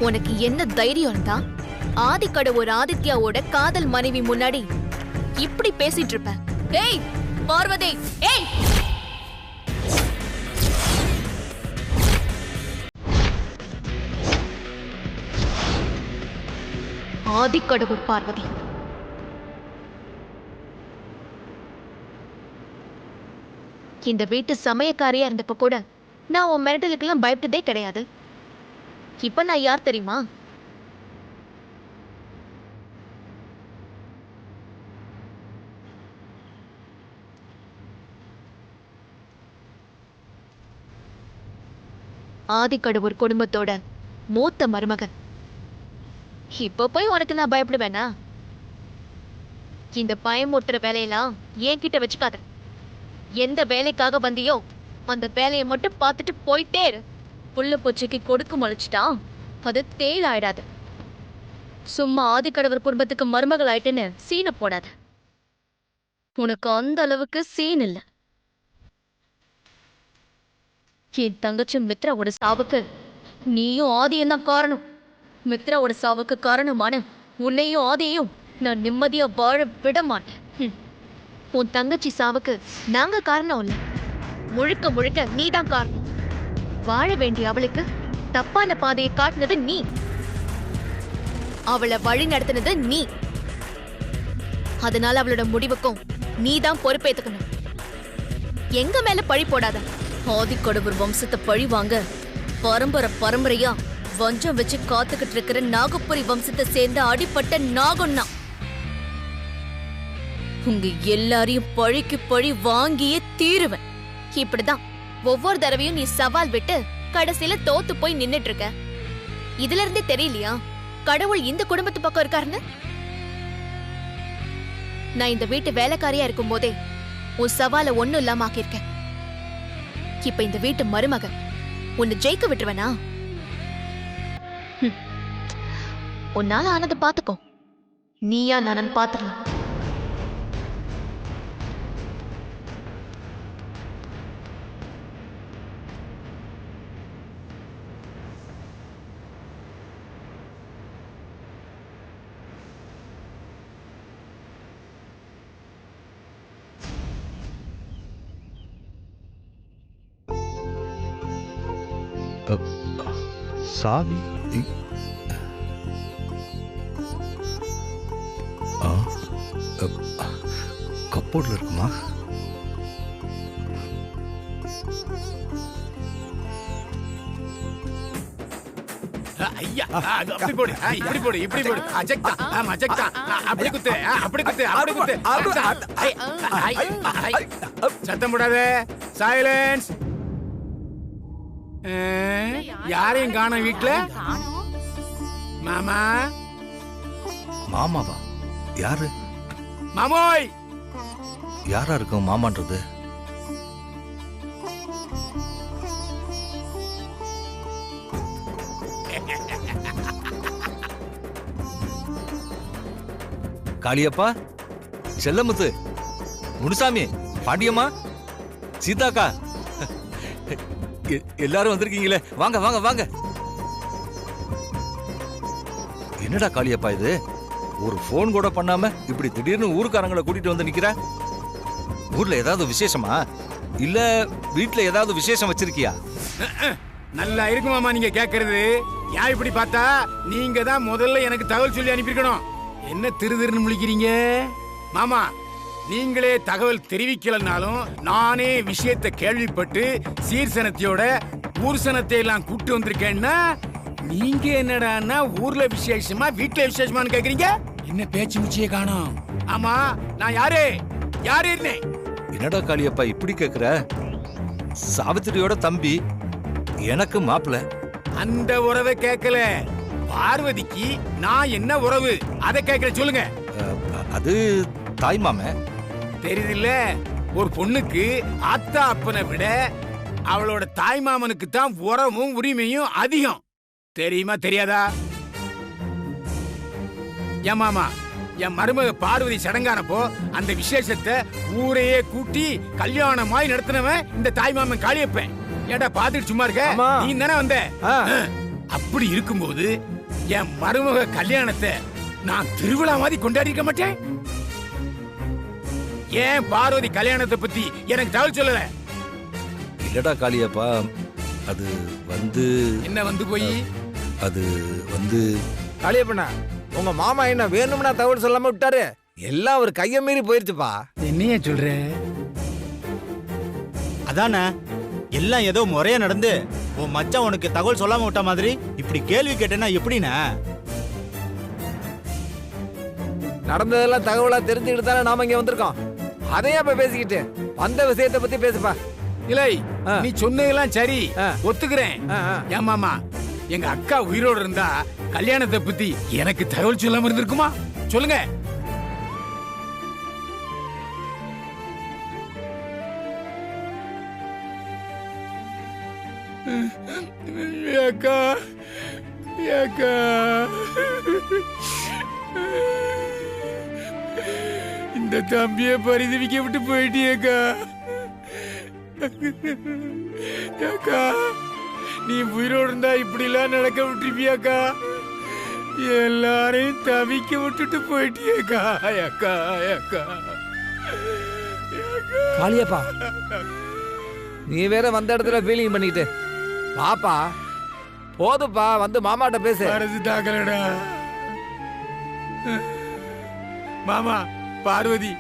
உனக்கு என்ன தைரியம் இருந்தா ஆதிக்கடவுர் ஆதித்யாவோட காதல் மனைவி முன்னாடி இப்படி பேசிட்டு இருப்ப? ஏய் பார்வதி, ஏய்! ஆதிக்கடவுர் பார்வதி, இந்த வீட்டு சமயக்காரியா இருந்தப்ப கூட நான் உன் மிரட்டலுக்கெல்லாம் பயப்பட்டதே கிடையாது. இப்ப நான் யார் தெரியுமா? ஆதிக்கடவுர் குடும்பத்தோட மூத்த மருமகன். இப்ப போய் உனக்கு நான் பயப்படுவேனா? இந்த பயமுறுத்துற வேலையெல்லாம் என்கிட்ட வச்சுக்காத. எந்த வேலைக்காக வந்தியோ அந்த வேலையை மட்டும் பார்த்துட்டு போயிட்டே இரு. புள்ள பூச்சிக்கு கொடுக்கு முளைச்சிட்டா அது தேல் ஆயிடாது. சும்மா ஆதிக்கடவுர் குடும்பத்துக்கு மருமகள் ஆயிட்டுன்னு சீனை போடாத. உனக்கு அந்த அளவுக்கு சீன் இல்லை. என் தங்கச்சி மித்ராவோட சாவுக்கு நீயும் ஆதியும் தான் காரணம். மித்ராவோட சாவுக்கு காரணமான உன்னையும் ஆதியையும் நான் நிம்மதியா வாழ விட மாட்டேன். உன் தங்கச்சி சாவுக்கு நாங்க காரணம் இல்லை, முழுக்க முழுக்க நீதான் காரணம். வாழ வேண்டிய அவளுக்கு தப்பான பாதையை காட்டினது நீ, அவளை வழி நடத்தினது நீ. அதனால அவளோட முடிவுக்கும் நீதான் பொறுப்பேத்துக்கணும். எங்க மேல பழி போடாத. ஆதிக்கடவுர் வம்சத்தை பழி வாங்க பரம்பரையா வஞ்சம் வச்சு காத்துக்கிட்டு இருக்கிற நாகப்புரி வம்சத்தை சேர்ந்த அடிப்பட்ட நாகொன்னா. உங்க எல்லாரையும் பழிக்கு பழி வாங்கியே தீருவேன். இப்படிதான் ஒவ்வொரு தடவையும் நீ சவால் விட்டு கடைசியில தோத்து போய் நின்னுட்டு இருக்க. இதுல இருந்தே தெரியலையா கடவுள் இந்த குடும்பத்து பக்கம் இருக்காருன்னு? நான் இந்த வீட்டு வேலைக்காரியா இருக்கும் போதே உன் சவாலை ஒண்ணும் இல்லாம ஆக்கியிருக்கேன். இப்ப இந்த வீட்டு மருமகன் உன்னை ஜெயிக்க விட்டுருவனா? உன்னால ஆனதை பாத்துக்கோ. நீயா நானு பாத்துக்கலாம். சாவி கப்போர்ட்ல இருக்குமா? ஐயா அப்படி போடு, இப்படி போடு, இப்படி போடு. அஜெக்டா, அஜெக்டா. அப்படி குத்து, அப்படி குத்து, அப்படி குத்து. சத்தம் போடாத. சைலன்ஸ். யாரையும் காணோம் வீட்டுல? மாமா. மாமாவா? யாரு? மாமோய். யாரா இருக்கும் மாமான்றது? காளியப்பா, செல்லமுத்து, முனுசாமி, பாண்டியம்மா, சீதாக்கா, எல்லாரும் வந்திருக்கீங்களே. வாங்க வாங்க வாங்க. என்னடா காளியப்பா இது? ஒரு போன் கூட பண்ணாம இப்படி திடீர்னு ஊருக்காரங்களை கூட்டிட்டு வந்து நிக்கிற? ஊர்ல ஏதாவது விசேஷமா? இல்ல வீட்டுல ஏதாவது விசேஷம் வச்சிருக்கியா? நல்லா இருக்கு மாமா நீங்க கேக்குறது. ஏன் இப்படி பார்த்தா நீங்க தான் முதல்ல எனக்கு தகவல் சொல்லி அனுப்பியிருக்கணும். என்ன திருதிருன்னு முழிக்கிறீங்க மாமா? நீங்களே தகவல் தெரிவிக்கலனாலும் நானே விஷயத்தை கேள்விப்பட்டு சீர்சனத்தையோட ஊர்சனத்தை எல்லாம் கூட்டு வந்திருக்கேன்னா நீங்க என்னடான்னா ஊர்ல விசேஷமா வீட்டுல விசேஷமானு கேக்குறீங்க? என்ன பேச்சு முச்சியே காணோம். ஆமா நான் யாரு யாரு இருந்தேன்? என்னடா காளியப்பா இப்படி கேக்குற? சாவித்திரியோட தம்பி, எனக்கு மாப்பிள்ள. அந்த உறவை கேட்கல, பார்வதிக்கு நான் என்ன உறவு அதை கேட்கல. சொல்லுங்க. அது தாய் மாம. தெரியுதுல்ல, ஒரு பொண்ணுக்கு அத்தா அப்பனை விட அவளோட தாய் மாமனுக்கு தான் உறவும் உரிமையும் அதிகம். தெரியுமா தெரியாதா? என் மாமா என் மருமக பார்வதி சடங்கானப்போ அந்த விசேஷத்தை ஊரையே கூட்டி கல்யாணமாய் நடத்தினவன் இந்த தாய் மாமன் காளியப்பன். ஏடா பாத்துட்டு சும்மா இருக்க? நீ தானே வந்த? அப்படி இருக்கும்போது என் மருமக கல்யாணத்தை நான் திருவிழா மாதிரி கொண்டாடி இருக்க மாட்டேன். ஏன் பார்வதி கல்யாணத்தை பத்தி எனக்கு தகவல் சொல்லல? இல்லடா காளியப்பா, அது வந்து என்ன வந்து போய் அது வந்து காளியப்பண்ணா, உங்க மாமா என்ன வேணும்னா தகவல் சொல்லாம விட்டாரு? எல்லாம் ஒரு கைய மீறி போயிருச்சுப்பா. என்னைய சொல்ற? அதானே, எல்லாம் ஏதோ முறையா நடந்து உன் மச்சான் உனக்கு தகவல் சொல்லாம விட்ட மாதிரி இப்படி கேள்வி கேட்டேன்னா எப்படின்னா? நடந்ததெல்லாம் தகவலா தெரிஞ்சுக்கிட்டு தானே நாம இங்க வந்திருக்கோம். அதையே இப்ப பேசிக்கிட்டு வந்த விஷயத்தை பத்தி பேசுப்பா. இல்லை, ஆ. நீ சொன்னதெல்லாம் சரி, ஆ. ஒத்துக்கிறேன். ஆ, ஆ. ஏன் மாமா, எங்க அக்கா உயிரோடு இருந்தா கல்யாணத்தை பத்தி எனக்கு தகவல் சொல்லாம இருந்திருக்குமா? சொல்லுங்க. அக்கா, அக்கா, இந்த தம்பியை பரிதவிக்க விட்டு போயிட்டியக்கா. அக்கா, நீ உயிரோடு இருந்தா இப்படி எல்லாம் நடக்க விட்டுருப்பியாக்கா? எல்லாரையும் தவிக்க விட்டுட்டு போயிட்டியக்கா. அக்கா, அக்கா, காளியப்பா, நீ வேற வந்த இடத்துல ஃபீலிங் பண்ணிக்கிட்டு பாப்பா. போதுப்பா, வந்து மாமாட்ட பேசு. அரசு தாக்கலடா. மாமா, பார்வதி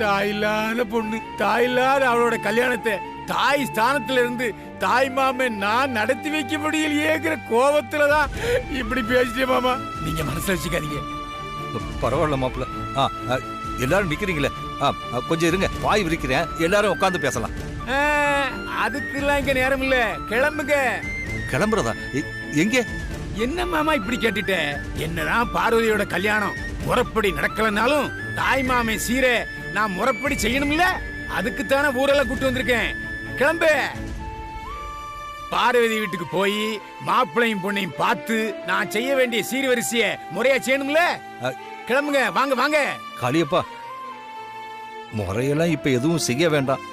தாயில்லாத பொண்ணு. தாயில்லாத அவளோட கல்யாணத்தை தாய் ஸ்தானத்துல இருந்து தாய் மாமன் நான் நடத்தி வைக்க முடியலையேங்கிற கோபத்துலதான் இப்படி பேசிட்டேன் மாமா. நீங்க மனசுல வச்சுக்காதீங்க. பரவாயில்ல மாப்பிள்ள. எல்லாரும் நிக்கிறீங்களே, கொஞ்சம் இருங்க, வாய் விரிக்கிறேன், எல்லாரும் உட்காந்து பேசலாம். அதுக்கெல்லாம் இங்க நேரம் இல்ல, கிளம்புங்க. கிளம்புறதா? எங்க? என்ன மாமா இப்படி கேட்டுட்ட? என்னதான் பார்வதியோட கல்யாணம் முறைப்படி நடக்கலனாலும் தாய் மாமே சீரை நான் முறைப்படி செய்யணும்ல, அதுக்குத்தானே ஊரெல்லாம் கூட்டு வந்திருக்கேன். கிளம்பு. பார்வதி வீட்டுக்கு போய் மாப்பிள்ளையும் பொண்ணையும் பார்த்து நான் செய்ய வேண்டிய சீர்வரிசைய முறையா செய்யணும்ல. கிளம்புங்க, வாங்க வாங்க. காளியப்பா, முறையெல்லாம் இப்ப எதுவும் செய்ய வேண்டாம்.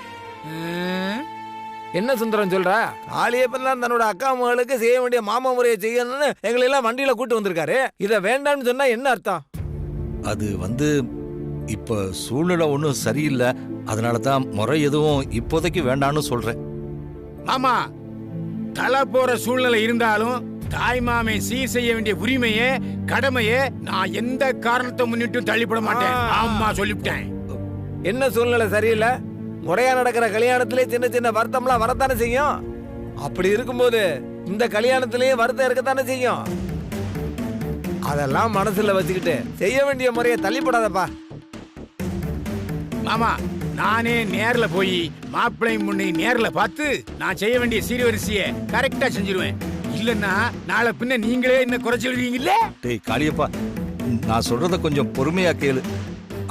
என்ன சுந்தரம் சொல்ற? காளியப்பெல்லாம் தன்னோட அக்கா மகளுக்கு செய்ய வேண்டிய மாமா முறையை செய்யணும்னு எங்களை எல்லாம் வண்டியில கூட்டு வந்திருக்காரு. இத வேண்டாம்னு சொன்னா என்ன அர்த்தம்? அது வந்து இப்ப சூழ்நிலை ஒன்றும் சரியில்லை, அதனால தான் முறை எதுவும் இப்போதைக்கு வேண்டான்னு சொல்றேன். மாமா, தலை போற சூழ்நிலை இருந்தாலும் தாய் மாமே சீர் செய்ய வேண்டிய உரிமையே கடமையே நான் எந்த காரணத்தை முன்னிட்டு தள்ளிப்பட மாட்டேன். ஆமா, சொல்லிவிட்டேன். என்ன சூழ்நிலை சரியில்லை? முறையா நடக்கிற கல்யாணத்திலே சின்ன சின்ன வருத்தம்லாம் வரத்தானே செய்யும். அப்படி இருக்கும்போது இந்த கல்யாணத்திலேயே வருத்தம் இருக்கத்தானே செய்யும். அதெல்லாம் மனசுல வச்சுக்கிட்டு செய்ய வேண்டிய முறையை தள்ளிப்படாதப்பா. மாமா, நானே நேர்ல போய் மாப்பிள்ளையும் முன்னே நேர்ல பார்த்து நான் செய்ய வேண்டிய சீர்வரிசையை கரெக்டா செஞ்சிருவேன். இல்லன்னா நாளை பின்ன நீங்களே என்ன குறை சொல்வீங்கல்ல. டேய் காளியப்பா, நான் சொல்றத கொஞ்சம் பொறுமையா கேளு.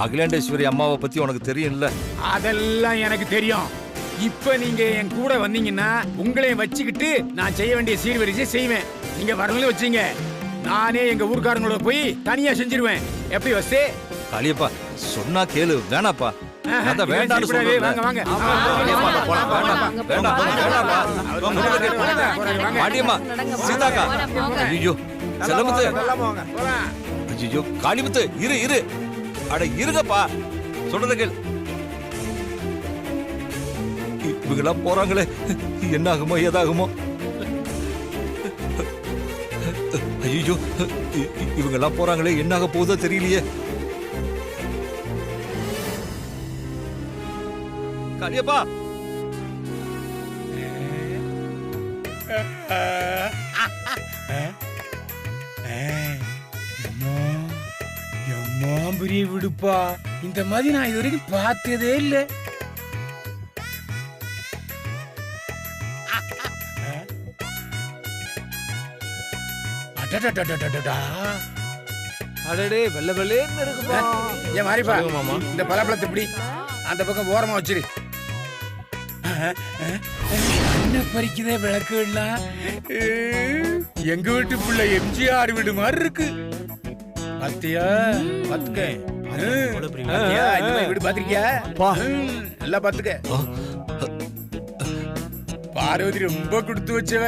அகிலாண்டேஸ்வரி அம்மாவை பத்தி உனக்கு தெரியும்ல? அதெல்லாம் எனக்கு தெரியும். இப்ப நீங்க என் கூட வந்தீங்கன்னா உங்களையும் வச்சுக்கிட்டு நான் செய்ய வேண்டிய சீர்வரிசை செய்வேன். நீங்க வரல வச்சீங்க, நானே எங்க ஊர்க்காரங்களோட போய் தனியா செஞ்சிருவேன். எப்படி வசே? காளியப்பா, சொன்னா கேளு, வேணாப்பா. அத வேண்டாம்னு சொல்றேன். வாங்க வாங்க. மாடியம்மா, சீதாக்கா, ஐயோ செல்லமுத்து, ஐயோ காளிமுத்து, இரு இரு, அட இருங்கப்பா, சொல்றத கேள். இவங்கெல்லாம் போறாங்களே, என்ன ஆகுமோ ஏதாகுமோ? ஐயோ, இவங்கெல்லாம் போறாங்களே, என்ன ஆக போகுதோ தெரியலையே. காளியப்பா, பெரிய விடுப்பா, இந்த மாதிரி நான் இது வரைக்கும் பார்த்ததே இல்ல. அடடே, வெள்ள வெள்ளேன்னு இருக்குப்பா. ஏன் மாறிப்பா, இந்த பழப்பழத்தை இப்படி அந்த பக்கம் ஓரமா வச்சிரு. என்ன பறிக்குதே விளக்கு எல்லாம். எங்க வீட்டு பிள்ளை எம்ஜிஆர் வீடு மாதிரி இருக்கு. பாத்தியா? பாத்துக்க. பாத்தியா? இந்த மாதிரி வீடு பாத்திருக்கியா? நல்லா பாத்துக்க. பார்வதி ரொம்ப கொடுத்து வச்சவ.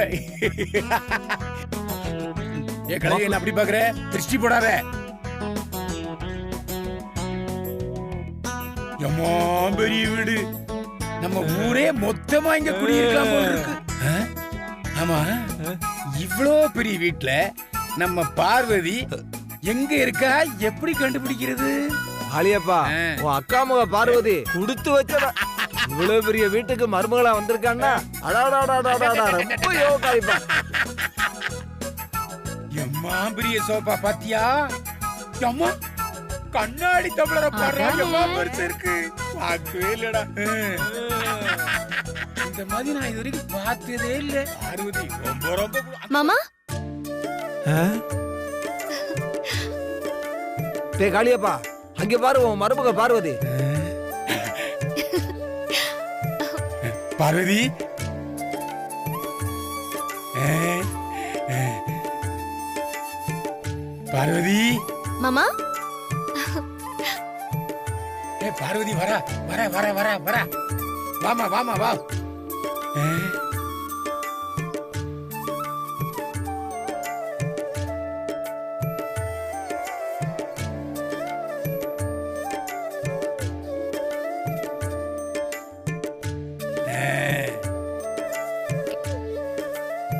ஏ கலைய என்ன அப்படி பாக்குற? திருஷ்டி போடாத. எம்மா பெரிய வீடு. நம்ம ஊரே மொத்தமா இங்க குடியிருக்கலாம் போல இருக்கு. ஆமா, இவ்ளோ பெரிய வீட்ல நம்ம பார்வதி எங்க இருக்கா எப்படி கண்டுபிடிக்கிறது? காளியப்பா, உன் அக்கா மக பார்வதி குடுத்து வச்சடா. இவ்வளவு பெரிய வீட்டுக்கு மருமகளா வந்திருக்கான்னா அடாடாடாடாடா ரொம்ப யோகாயிப்பா. எம்மா பெரிய சோபா பாத்தியா? எம்மா கண்ணாடி தவளர பாடுறா, எம்மா பெருசு இருக்கு. பார்க்கவே இல்லடா. இந்த மாதிரி நான் இது வரைக்கும் பார்த்ததே இல்ல. பார்வதி ரொம்ப ரொம்ப மாமா டேய் காளியப்பா, அங்க பாரு உன் மருமக பார்வதி. பார்வதி பார்வதி மாமா பார்வதி வர வர வர வர வர வாமா வாமா வா.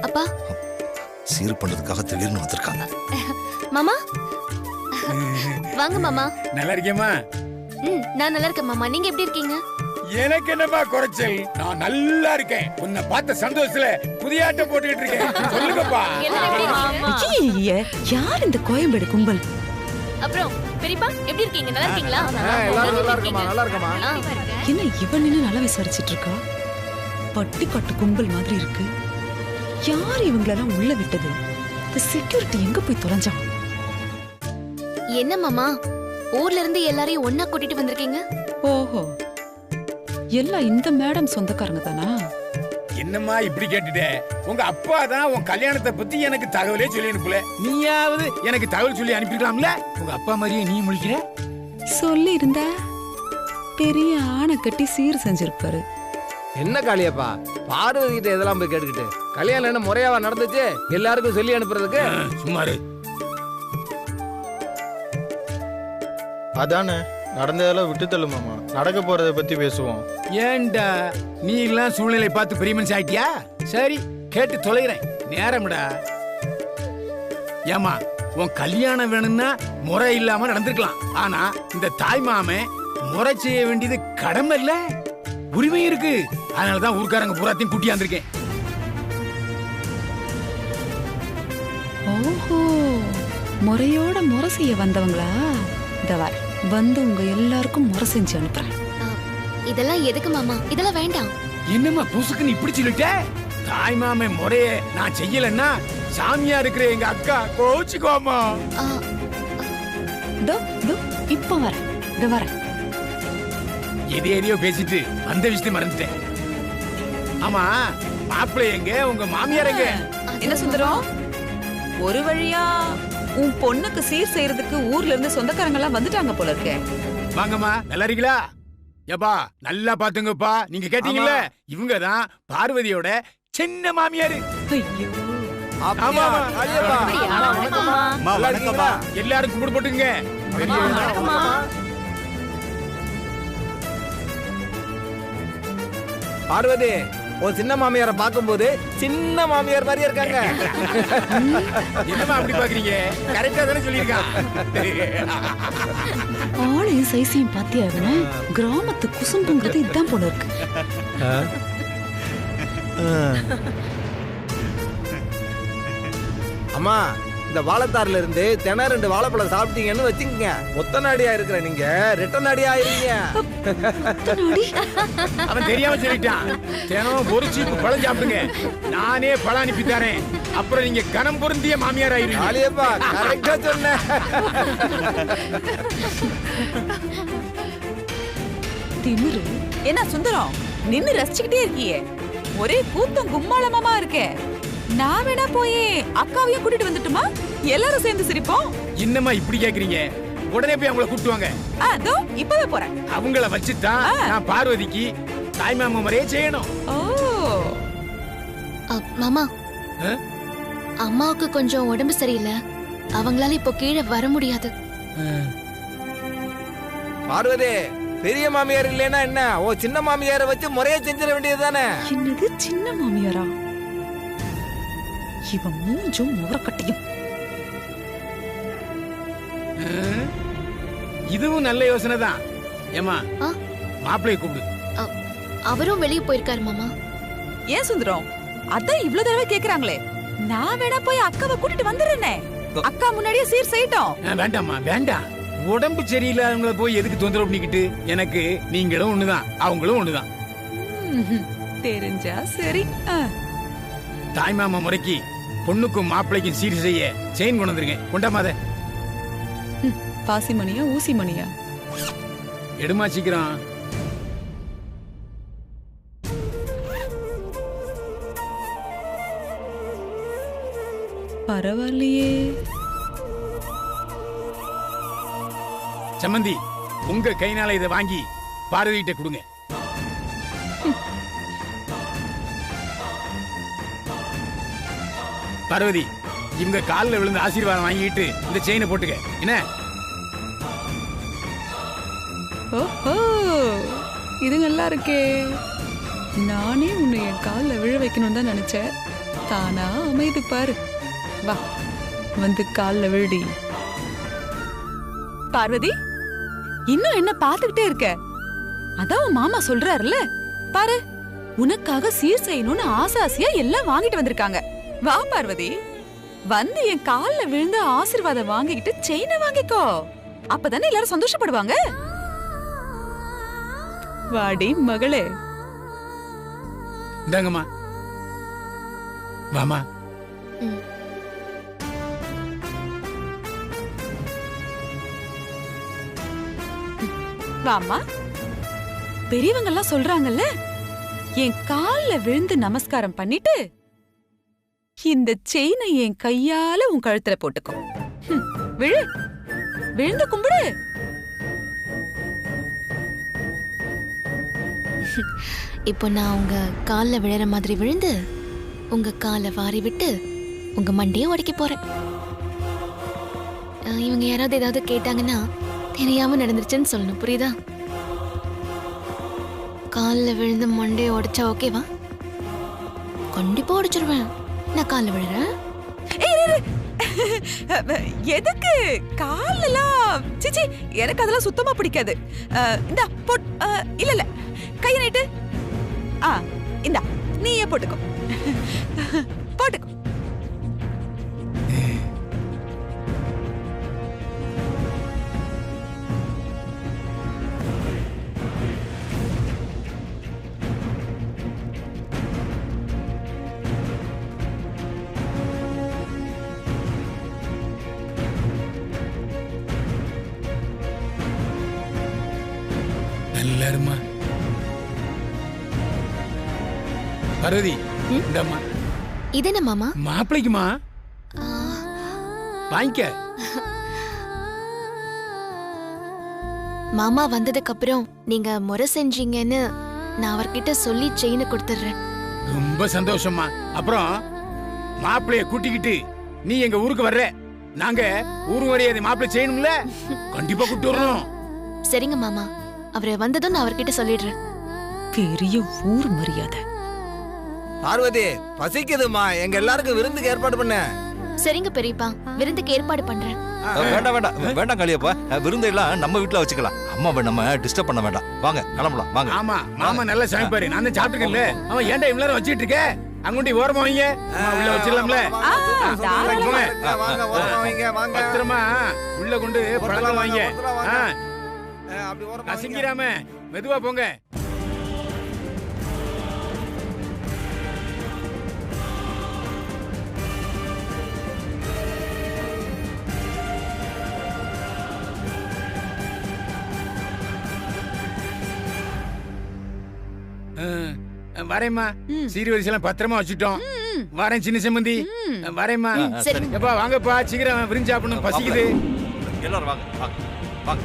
அப்பா சீர் பண்றதுக்காக திடீர்னு வந்திருக்காங்க. மாமா வாங்க மாமா. நல்லா இருக்கேம்மா? நான் நல்லா இருக்கேன் மாமா. நீங்க எப்படி இருக்கீங்க? எனக்கு என்னமா குறைச்சல்? நான் நல்லா இருக்கேன். உன்னை பார்த்த சந்தோஷத்துல புதிய ஆட்டம் போட்டுக்கிட்டு இருக்கேன். சொல்லுங்கப்பா. யார் இந்த கோயம்பேடு கும்பல்? அப்புறம் பெரியப்பா எப்படி இருக்கீங்க? நல்லா இருக்கீங்களா? எல்லாரும் நல்லா இருக்கமா, நல்லா இருக்கமா. என்ன இவன் நின்னு நல்லா விசாரிச்சிட்டு இருக்கா? பட்டி கட்டு கும்பல் மாதிரி இருக்கு. யார் இவங்களெல்லாம் உள்ள விட்டது? இந்த செக்யூரிட்டி எங்க போய் தொலைஞ்சான்? என்ன மாமா, ஊர்ல இருந்து எல்லாரையும் ஒண்ணா கூட்டிட்டு வந்திருக்கீங்க? ஓஹோ, எல்லாம் இந்த மேடம் சொந்தக்காரங்க தானா? என்னம்மா இப்படி கேட்டுட்ட? உங்க அப்பா தான் உன் கல்யாணத்தை பத்தி எனக்கு தகவலே சொல்லி அனுப்பல. நீயாவது எனக்கு தகவல் சொல்லி அனுப்பிக்கலாம்ல? உங்க அப்பா மாதிரியே நீ முழிக்கிற. சொல்லி இருந்தா பெரிய ஆணை கட்டி சீர் செஞ்சிருப்பாரு. என்ன காளியப்பா, பார்வதி கிட்ட இதெல்லாம் போய் கேட்டுக்கிட்டு கல்யாணம் என்ன முறையாவா நடந்துச்சு? எல்லாருக்கும் சொல்லி அனுப்புறதுக்கு சும்மாரு. அதானே நடந்ததெல்லாம் விட்டு தள்ளு மாமா, நடக்க போறதை பத்தி பேசுவோம். ஏண்டா நீ எல்லாம் சூழ்நிலை பார்த்து பெரிய மனுஷன் ஆயிட்டியா? சரி கேட்டு தொலைகிறேன். நேரம்டா. ஏமா, உன் கல்யாணம் வேணும்னா முறை இல்லாம நடந்திருக்கலாம். ஆனா இந்த தாய் மாமன் முறை செய்ய வேண்டியது கடமை இல்ல, உரிமை இருக்கு. அதனாலதான் ஊர்க்காரங்க பூராத்தையும் கூட்டியாந்திருக்கேன். ஓஹோ, முறையோட முறை செய்ய வந்தவங்களா? இந்த வார வந்து உங்க எல்லாருக்கும் முறை செஞ்சு அனுப்புறேன். இதெல்லாம் எதுக்கு மாமா? இதெல்லாம் வேண்டாம். என்னம்மா புசுக்குன்னு இப்படி சொல்லிட்ட? தாய் மாமன் முறைய நான் செய்யலன்னா சாமியா இருக்கிற எங்க அக்கா கோச்சுக்கோமா. இப்ப வரேன், இந்த வரேன். எதையோ பேசிட்டு அந்த விஷயத்தை மறந்துட்டேன். ஆமா, மாப்பிள்ளை எங்க? உங்க மாமியார் எங்க? என்ன சுந்தரம், ஒரு வழியா உன் பொண்ணுக்கு சீர் செய்யறதுக்கு ஊர்ல இருந்து சொந்தக்காரங்க எல்லாம் வந்துட்டாங்க போல இருக்கே. வாங்கம்மா, நல்லா இருக்கீங்களா? ஏப்பா நல்லா பாத்துங்கப்பா. நீங்க கேட்டீங்கல்ல, இவங்கதான் பார்வதியோட சின்ன மாமியாரு. ஐயோ, ஆமா காளியப்பா, அம்மா, வணக்கம்மா. எல்லாரும் கும்பிடு போட்டுங்க. பார்வதி, உன் சின்ன மாமியாரை பார்க்கும்போது சின்ன மாமியார் மாதிரியே இருக்காங்க. என்னம்மா அப்படி பாக்குறீங்க? கரெக்டா தானே சொல்லியிருக்கா? ஆளையும் சைஸையும் பாத்தியா? கிராமத்து குசும்புங்கிறது இதுதான் போல இருக்கு. அம்மா, இந்த வாழைத்தாறுல இருந்து தினம் 2 வாழைப்பழம் சாப்பிட்டீங்கன்னு வச்சுக்கங்க, ஒத்த நாடியா இருக்கிற நீங்க ரெட்ட நாடியா ஆயிருவீங்க. அவன் தெரியாம சொல்லிட்டான். தினம் ஒரு சீப்பு பழம் சாப்பிடுங்க, நானே பழம் அனுப்பி தரேன். அப்புறம் நீங்க கனம் பொருந்திய மாமியார் ஆயிருவீங்க. காளியப்பா, கரெக்டா சொன்ன. திமிரு என்ன சுந்தரம், நின்னு ரசிச்சுக்கிட்டே இருக்கியே, ஒரே கூத்தம் கும்மாளமா இருக்கே. நான் வேணா போய் அக்காவையும் கூட்டிட்டு வந்துட்டுமா? எல்லாரும் சேர்ந்து சிரிப்போம். என்னம்மா இப்படி கேக்குறீங்க? உடனே போய் அவங்கள கூப்பிட்டு வாங்க. அதோ இப்பவே போறேன். அவங்கள வச்சுதான் நான் பார்வதிக்கு தாய்மாமா முறையே செய்யணும். ஓ மாமா, அம்மாவுக்கு கொஞ்சம் உடம்பு சரியில்லை, அவங்களால இப்போ கீழே வர முடியாது. பார்வதி, பெரிய மாமியார் இல்லைன்னா என்ன, ஓ சின்ன மாமியாரை வச்சு முறையா செஞ்சிட வேண்டியதுதானே? என்னது சின்ன மாமியாரா? இவன் மூஞ்சும் முகரக்கட்டையும். இதுவும் நல்ல யோசனை தான். ஏமா ஆ? மாப்பிள்ளைய கூப்பிடு. அவரும் வெளியே போயிருக்காரு மாமா. ஏன் சுந்தரம், அதான் இவ்வளவு தடவை கேக்குறாங்களே, நான் வேணா போய் அக்காவை கூட்டிட்டு வந்துடுறேனே. அக்கா முன்னாடியே சீர் செய்யட்டும். வேண்டாம்மா வேண்டாம். உடம்பு சரியில்லாதவங்கள போய் எதுக்கு தொந்தரவு பண்ணிக்கிட்டு? எனக்கு நீங்களும் ஒண்ணுதான், அவங்களும் ஒண்ணுதான். தெரிஞ்சா சரி. தாய்மாமா முறைக்கு பொண்ணுக்கும் மாப்பிள்ளைக்கும் சீர் செய்ய செயின் கொண்டு வந்துருங்க. கொண்டாமாத. பாசிமணியா ஊசி மணியா? எடுமா சீக்கிரம். பரவாயில்லையே. சம்மந்தி, உங்க கைனால இதை வாங்கி பார்வதிகிட்ட கொடுங்க. பார்வதி, இவங்க காலில் விழுந்து ஆசீர்வாதம் வாங்கிட்டு இந்த செயினை போட்டுக்க. என்ன? ஓஹோ, இது நல்லா இருக்கே. நானே உன்னை என் காலில் விழ வைக்கணும்னு தான் நினைச்சேன். தானா அமைது பாரு. வா, வந்து காலில் விழுடி. பார்வதி, இன்னும் என்ன பாத்துக்கிட்டே இருக்க? அதான் உன் மாமா சொல்றாருல, பாரு, உனக்காக சீர் செய்யணும்னு ஆசாசியா எல்லாம் வாங்கிட்டு வந்திருக்காங்க. வா பார்வதி, வந்து என் கால்ல விழுந்து ஆசீர்வாதம் வாங்கிக்கிட்டு செயினை வாங்கிக்கோ. அப்பதானே எல்லாரும் சந்தோஷப்படுவாங்க. வாடி மகளே. இந்தாங்கம்மா. வாமா. வாமா. பெரியவங்க எல்லாம் சொல்றாங்கல்ல, என் கால்ல விழுந்து நமஸ்காரம் பண்ணிட்டு இந்த செயினை என் கையால உன் கழுத்துல போட்டுக்கோ. விழு, விழுந்து கும்பிடு. இப்போ நான் உங்க கால்ல விழற மாதிரி விழுந்து உங்க காலை வாரி விட்டு உங்க மண்டையை உடைக்க போறேன். இவங்க யாராவது ஏதாவது கேட்டாங்கன்னா தெரியாம நடந்துருச்சுன்னு சொல்லணும், புரியுதா? காலில் விழுந்து மண்டையை உடைச்சா ஓகேவா? கண்டிப்பா உடைச்சிருவேன். நான் காலில் விழுறேன். எதுக்கு காலெல்லாம்? சிச்சி, எனக்கு அதெல்லாம் சுத்தமா பிடிக்காது. இந்தா போட். இல்ல இல்ல, கையை நீட்டு. இந்தா, நீயே போட்டுக்கோ. போட்டுக்கோ. எல்லாருமா. பார்வதி, இந்தம்மா. இது என்ன மாமா? மாப்பிள்ளைக்குமா. வாங்கிக்க. மாமா வந்ததுக்கு அப்புறம் நீங்க முறை செஞ்சீங்கன்னு நான் அவர்கிட்ட சொல்லி செயினை கொடுத்துடுறேன். ரொம்ப சந்தோஷமா. அப்புறம் மாப்பிள்ளைய கூட்டிக்கிட்டு நீ எங்க ஊருக்கு வர்ற. நாங்க ஊரு வரையாத மாப்பிள்ளை செய்யணும்ல, கண்டிப்பா கூட்டு வரணும். சரிங்க மாமா, அவரை வந்ததும் நான் அவர்கிட்ட சொல்லிடுறேன். பெரிய ஊர் மரியாதை. பார்வதி, பசிக்குதுமா, எங்க எல்லாருக்கும் விருந்துக்கு ஏற்பாடு பண்ண. சரிங்க பெரியப்பா, விருந்துக்கு ஏற்பாடு பண்றேன். வேண்டாம் வேண்டாம் வேண்டாம் காளியப்பா, விருந்து எல்லாம் நம்ம வீட்டுல வச்சுக்கலாம். அம்மாவை நம்ம டிஸ்டர்ப் பண்ண வேண்டாம். வாங்க கிளம்பலாம் வாங்க. ஆமா, மாமா நல்லா சமைப்பாரு. நான் தான் சாப்பிட்டுக்கல. அவன் ஏன்டா இவ்வளவு நேரம் வச்சிட்டு இருக்க? அங்குண்டி ஓரமா வைங்க. உள்ள வச்சிடலாம்ல. பத்திரமா உள்ள கொண்டு பழம் வாங்க. அசிங்கிறாம மெதுவா போங்க. வரேம்மா. சீர்வரிசையெல்லாம் பத்திரமா வச்சுட்டோம். வரேன் சின்ன சம்பந்தி. வரேம்மா. எப்பா வாங்கப்பா, சீக்கிரம் விருந்து சாப்பிடணும், பசிக்குது. எல்லாரும் வாங்க வாங்க வாங்க.